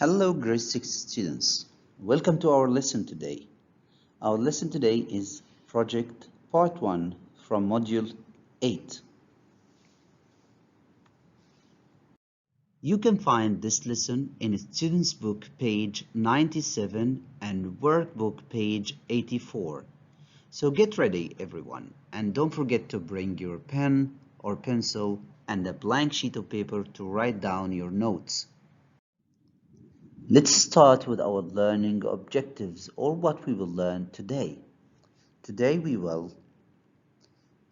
Hello, grade 6 students. Welcome to our lesson today. Our lesson today is Project Part 1 from Module 8. You can find this lesson in Students' Book page 97 and Workbook page 84. So get ready, everyone, and don't forget to bring your pen or pencil and a blank sheet of paper to write down your notes. Let's start with our learning objectives, or what we will learn today. Today we will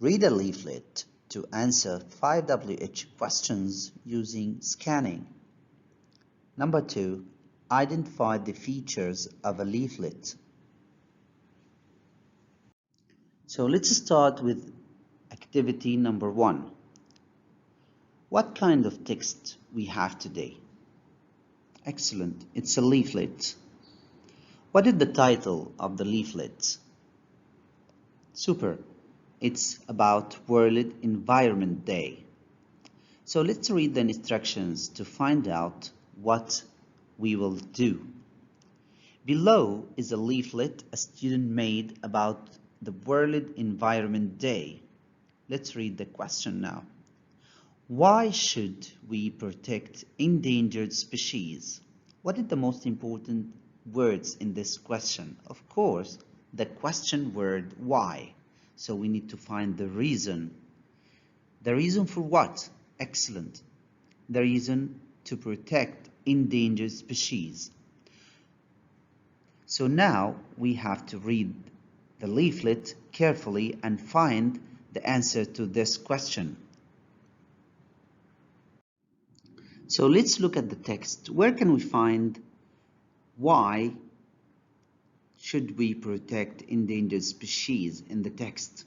read a leaflet to answer 5 WH questions using scanning. Number 2, identify the features of a leaflet. So let's start with activity number 1. What kind of text we have today? Excellent, it's a leaflet. What is the title of the leaflet? Super. It's about World Environment Day. So let's read the instructions to find out what we will do. Below is a leaflet a student made about the World Environment Day. Let's read the question now. Why should we protect endangered species? What are the most important words in this question? Of course, the question word why. So we need to find the reason. The reason for what? Excellent. The reason to protect endangered species. So now we have to read the leaflet carefully and find the answer to this question. So let's look at the text. Where can we find why should we protect endangered species in the text?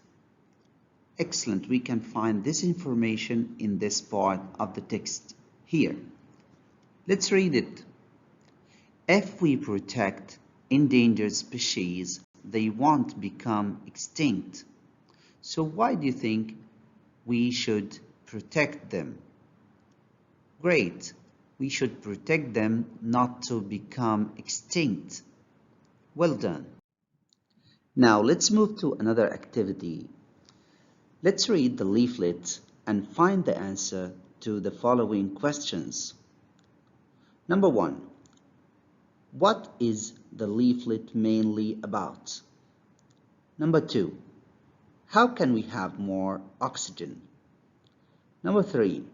Excellent, we can find this information in this part of the text here. Let's read it. If we protect endangered species, they won't become extinct. So why do you think we should protect them? Great, we should protect them not to become extinct. Well done. Now let's move to another activity. Let's read the leaflet and find the answer to the following questions. Number 1. What is the leaflet mainly about? Number 2. How can we have more oxygen? Number 3.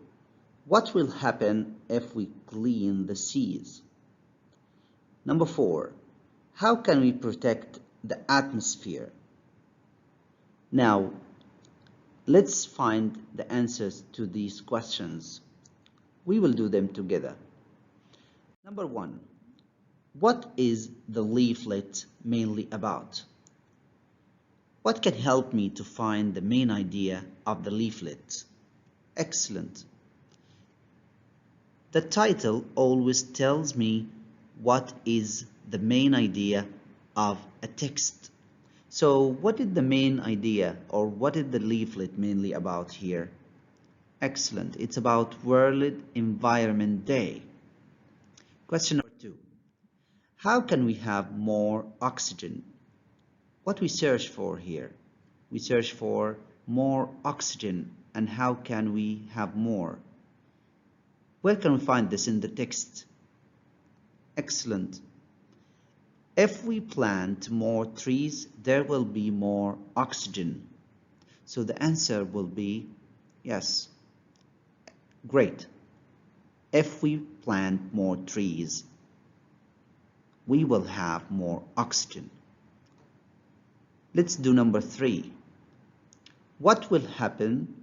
What will happen if we clean the seas? Number 4. How can we protect the atmosphere? Now, let's find the answers to these questions. We will do them together. Number 1. What is the leaflet mainly about? What can help me to find the main idea of the leaflet? Excellent. The title always tells me what is the main idea of a text. So what is the main idea, or what is the leaflet mainly about here? Excellent. It's about World Environment Day. Question number 2. How can we have more oxygen? What we search for here? We search for more oxygen, and how can we have more? Where can we find this in the text? Excellent. If we plant more trees, there will be more oxygen. So the answer will be yes. Great. If we plant more trees, we will have more oxygen. Let's do number 3. What will happen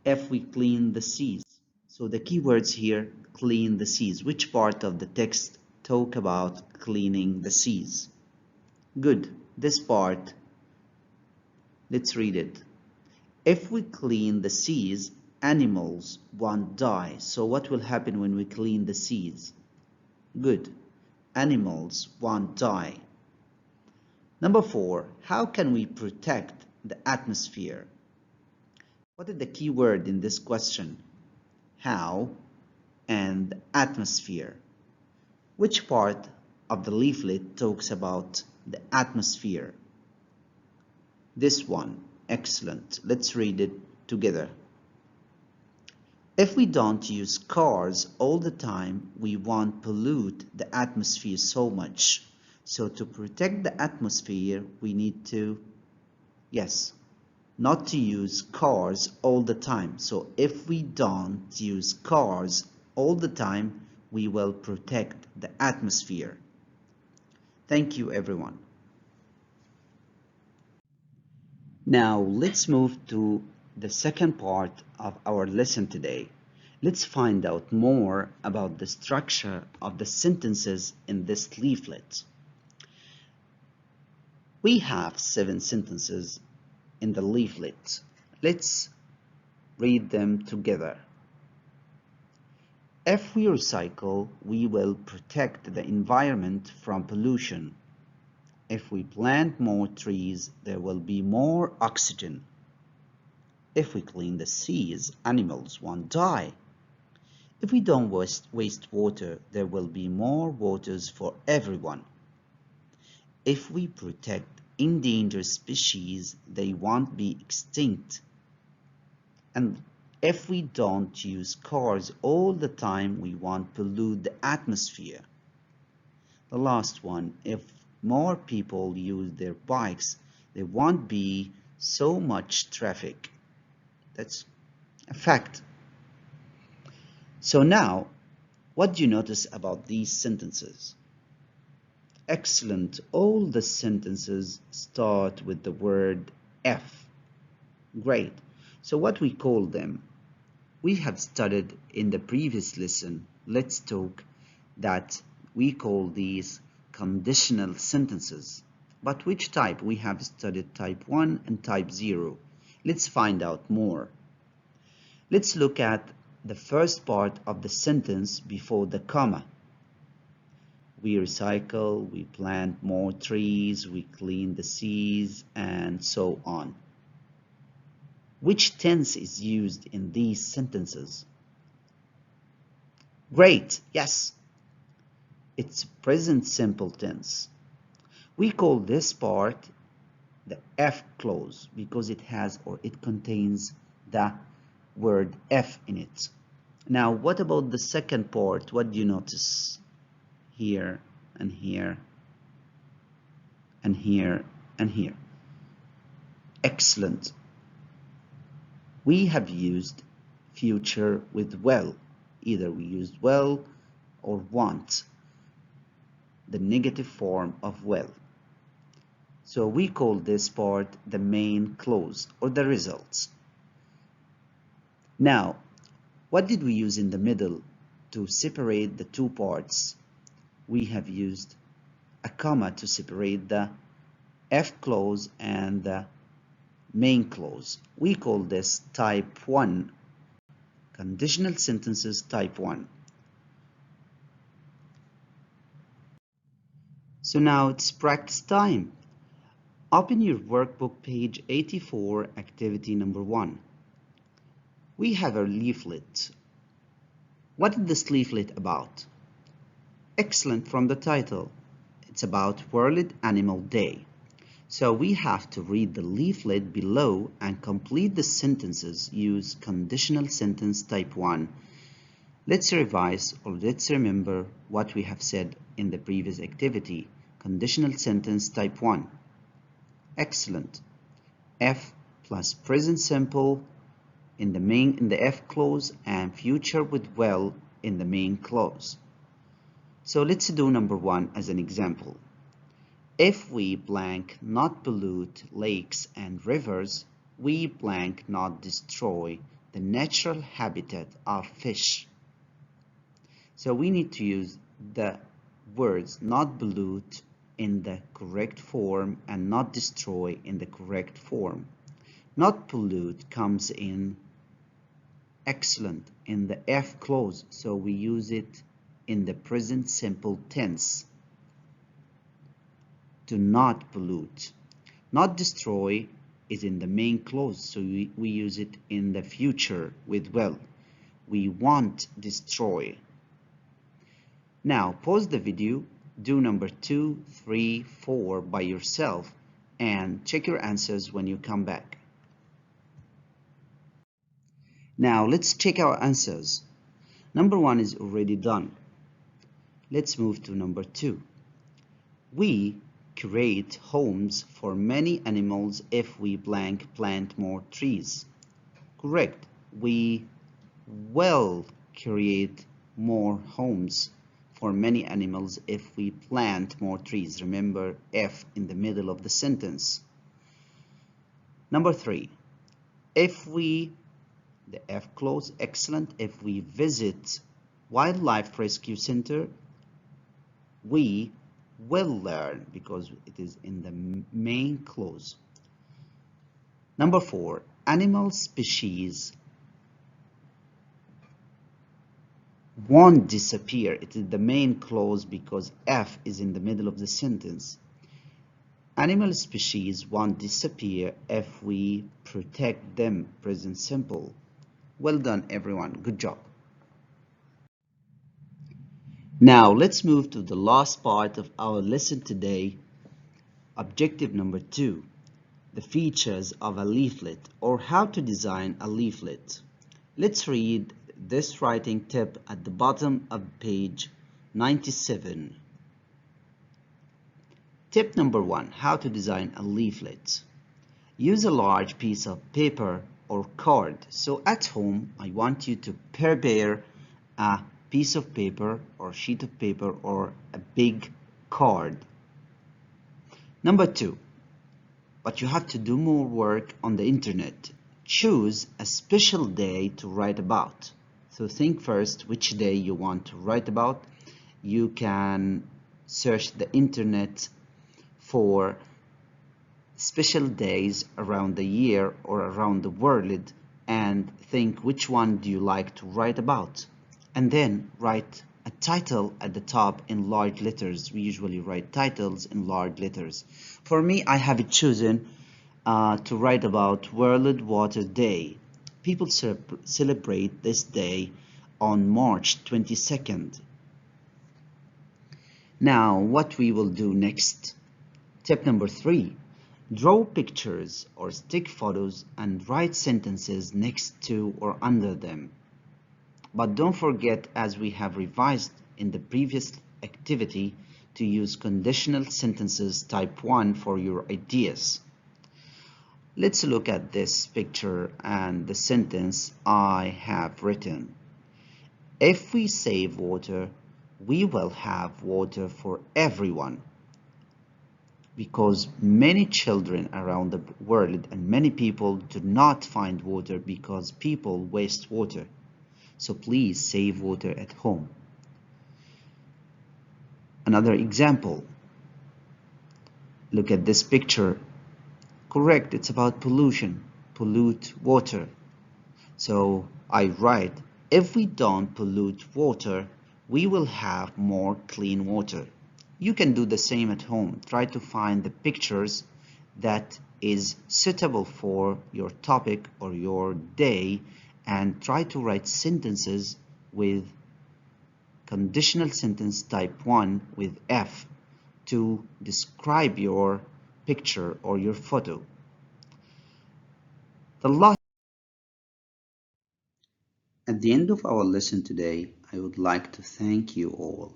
if we clean the seas? So the keywords here, clean the seas. Which part of the text talk about cleaning the seas? Good, this part. Let's read it. If we clean the seas, animals won't die. So what will happen when we clean the seas? Good, animals won't die. Number 4, how can we protect the atmosphere? What is the key word in this question? How and atmosphere. Which part of the leaflet talks about the atmosphere? This one. Excellent. Let's read it together. If we don't use cars all the time, we won't pollute the atmosphere so much. So to protect the atmosphere, we need to, yes, not to use cars all the time. So if we don't use cars all the time, we will protect the atmosphere. Thank you, everyone. Now let's move to the second part of our lesson today. Let's find out more about the structure of the sentences in this leaflet. We have 7 sentences in the leaflet. Let's read them together. If we recycle, we will protect the environment from pollution. If we plant more trees, there will be more oxygen. If we clean the seas, animals won't die. If we don't waste water, there will be more waters for everyone. If we protect endangered species, they won't be extinct. And if we don't use cars all the time, we won't pollute the atmosphere. The last one, if more people use their bikes, there won't be so much traffic. That's a fact. So now, what do you notice about these sentences? Excellent. All the sentences start with the word F. Great. So what we call them? We have studied in the previous lesson, Let's Talk, that we call these conditional sentences. But which type? We have studied type 1 and type 0. Let's find out more. Let's look at the first part of the sentence before the comma. We recycle, we plant more trees, we clean the seas, and so on. Which tense is used in these sentences? Great, yes. It's present simple tense. We call this part the F clause because it has or it contains the word F in it. Now, what about the second part? What do you notice? Here and here and here and here. Excellent. We have used future with will. Either we used will or want, the negative form of will. So we call this part the main clause or the results. Now, what did we use in the middle to separate the two parts? We have used a comma to separate the F clause and the main clause. We call this type 1, conditional sentences type 1. So now it's practice time. Open your workbook page 84, activity number 1. We have a leaflet. What is this leaflet about? Excellent, from the title. It's about World Animal Day. So we have to read the leaflet below and complete the sentences. Use conditional sentence type 1. Let's revise or let's remember what we have said in the previous activity. Conditional sentence type 1. Excellent. F plus present simple in the F clause and future with will in the main clause. So let's do number 1 as an example. If we blank not pollute lakes and rivers, we blank not destroy the natural habitat of fish. So we need to use the words not pollute in the correct form and not destroy in the correct form. Not pollute comes in excellent in the F clause, so we use it in the present simple tense. To not pollute. Not destroy is in the main clause, so we use it in the future with will. We won't destroy. Now pause the video, do number 2, 3, 4 by yourself and check your answers when you come back. Now let's check our answers. Number 1 is already done. Let's move to number 2. We create homes for many animals if we blank plant more trees. Correct. We will create more homes for many animals if we plant more trees. Remember F in the middle of the sentence. Number 3. If we, the F clause, excellent. If we visit Wildlife Rescue Center, we will learn, because it is in the main clause. Number 4. Animal species won't disappear. It is the main clause because F is in the middle of the sentence. Animal species won't disappear if we protect them. Present simple. Well done, everyone. Good job. Now let's move to the last part of our lesson today. Objective number 2. The features of a leaflet, or how to design a leaflet. Let's read this writing tip at the bottom of page 97. Tip number 1. How to design a leaflet. Use a large piece of paper or card. So at home, I want you to prepare a piece of paper or sheet of paper or a big card. Number 2. But you have to do more work on the internet. Choose a special day to write about. So think first which day you want to write about. You can search the internet for special days around the year or around the world and think which one do you like to write about. And then write a title at the top in large letters. We usually write titles in large letters. For me, I have chosen to write about World Water Day. People celebrate this day on March 22nd. Now, what we will do next? Tip number 3. Draw pictures or stick photos and write sentences next to or under them. But don't forget, as we have revised in the previous activity, to use conditional sentences type 1 for your ideas. Let's look at this picture and the sentence I have written. If we save water, we will have water for everyone. Because many children around the world and many people do not find water because people waste water. So please save water at home. Another example. Look at this picture. Correct, it's about pollution. Pollute water. So I write, if we don't pollute water, we will have more clean water. You can do the same at home. Try to find the pictures that is suitable for your topic or your day and try to write sentences with conditional sentence type 1 with F to describe your picture or your photo. At the end of our lesson today, I would like to thank you all,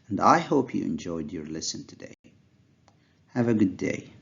and I hope you enjoyed your lesson today. Have a good day.